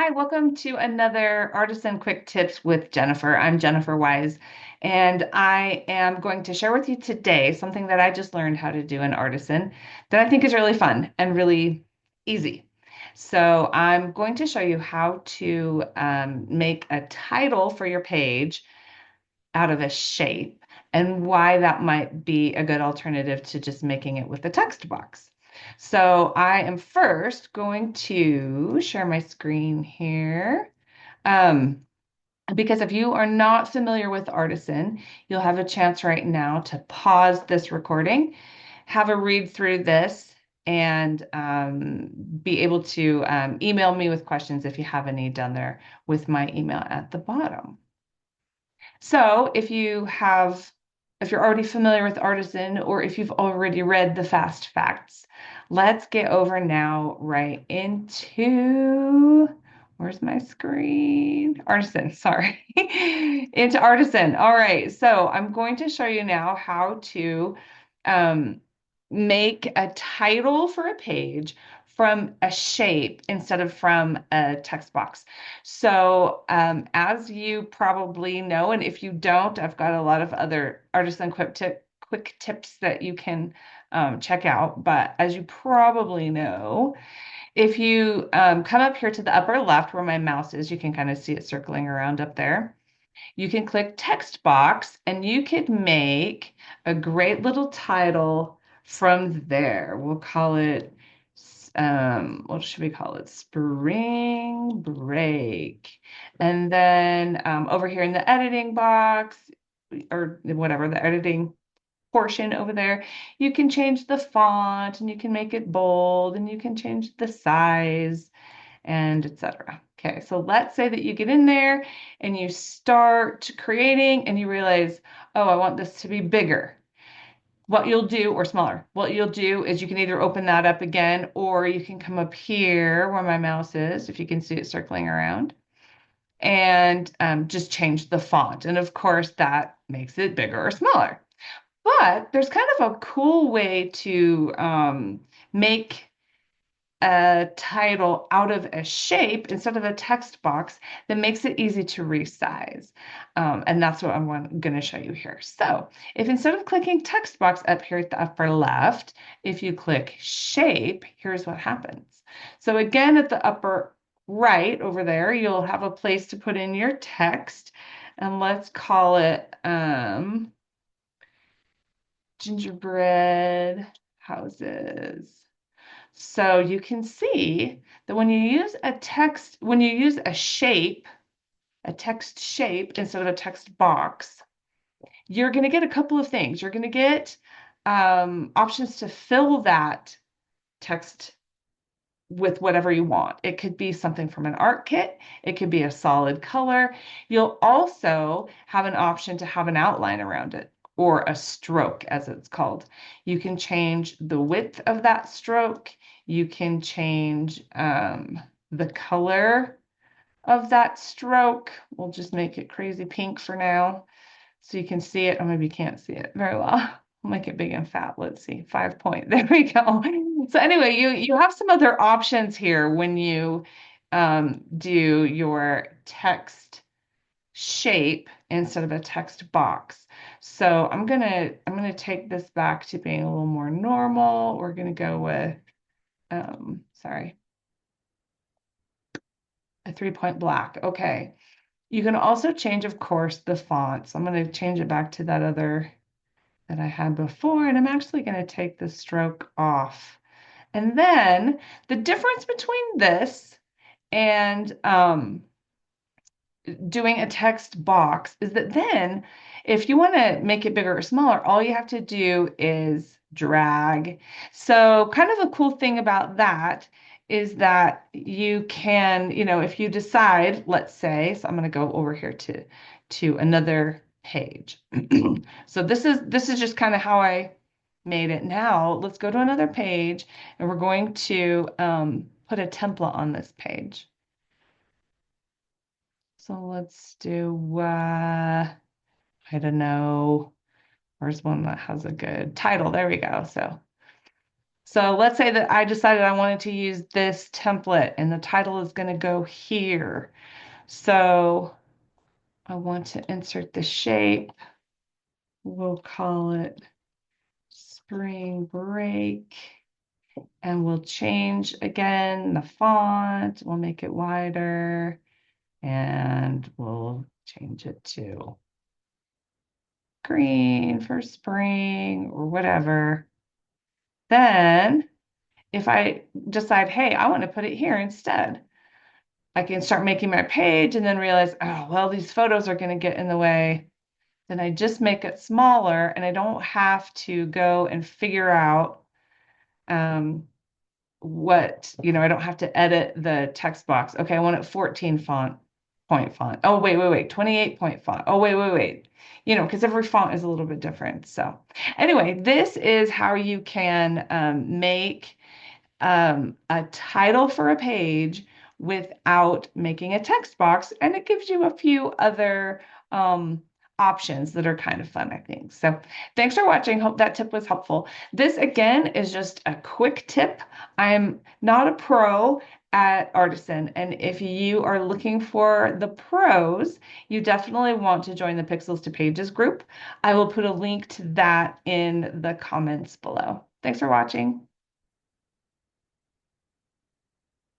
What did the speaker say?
Hi, welcome to another Artisan Quick Tips with Jennifer. I'm Jennifer Wise, and I am going to share with you today something that I just learned how to do in Artisan that I think is really fun and really easy. So I'm going to show you how to make a title for your page out of a shape and why that might be a good alternative to just making it with a text box. So I am first going to share my screen here. Um, because if you are not familiar with Artisan, you'll have a chance right now to pause this recording, have a read through this, and be able to email me with questions if you have any down there with my email at the bottom. So if you're already familiar with Artisan or if you've already read the fast facts, let's get over now right into, where's my screen? Artisan, sorry, into Artisan. All right, so I'm going to show you now how to um, make a title for a page from a shape instead of from a text box. So, as you probably know, and if you don't, I've got a lot of other artisan quick tips that you can check out. But as you probably know, if you come up here to the upper left where my mouse is, you can kind of see it circling around up there. You can click text box and you could make a great little title from there. We'll call it, what should we call it? Spring break. And then over here in the editing box or whatever, the editing portion over there, you can change the font and you can make it bold and you can change the size and etc. Okay, so let's say that you get in there and you start creating and you realize, oh, I want this to be bigger. What you'll do, or smaller, what you'll do is you can either open that up again or you can come up here where my mouse is, if you can see it circling around, and just change the font. And of course, that makes it bigger or smaller. But there's kind of a cool way to make a title out of a shape instead of a text box that makes it easy to resize. And that's what I'm going to show you here. So if instead of clicking text box up here at the upper left, if you click shape, here's what happens. So again, at the upper right over there, you'll have a place to put in your text. And let's call it gingerbread houses. So you can see that when you use a shape, a text shape instead of a text box, you're going to get a couple of things. You're going to get options to fill that text with whatever you want. It could be something from an art kit. It could be a solid color. You'll also have an option to have an outline around it or a stroke, as it's called. You can change the width of that stroke. You can change the color of that stroke. We'll just make it crazy pink for now so you can see it. Or maybe you can't see it very well. I'll make it big and fat. Let's see, 5 point. There we go. So anyway, you have some other options here when you do your text shape instead of a text box. So I'm gonna take this back to being a little more normal. We're gonna go with sorry, a 3 point black. Okay. You can also change, of course, the font. So I'm going to change it back to that other that I had before, and I'm actually going to take the stroke off. And then the difference between this and doing a text box is that then if you want to make it bigger or smaller, all you have to do is drag. So kind of a cool thing about that is that you can, if you decide, let's say, so I'm going to go over here to another page. So this is just kind of how I made it. Now let's go to another page and we're going to put a template on this page. So let's do, I don't know, where's one that has a good title? There we go. So So let's say that I decided I wanted to use this template and the title is going to go here. So I want to insert the shape. We'll call it Spring Break. And we'll change again the font. We'll make it wider and we'll change it to green for spring or whatever. Then if I decide, hey, I want to put it here instead, I can start making my page and then realize, oh, well, these photos are going to get in the way. Then I just make it smaller and I don't have to go and figure out um, I don't have to edit the text box. Okay, I want it 14 point font. Oh, wait, 28 point font. Oh, wait. Because every font is a little bit different. So anyway, this is how you can make a title for a page without making a text box. And it gives you a few other options that are kind of fun, I think. So thanks for watching. Hope that tip was helpful. This again is just a quick tip. I'm not a pro at Artisan, and if you are looking for the pros, you definitely want to join the Pixels to Pages group. I will put a link to that in the comments below. Thanks for watching.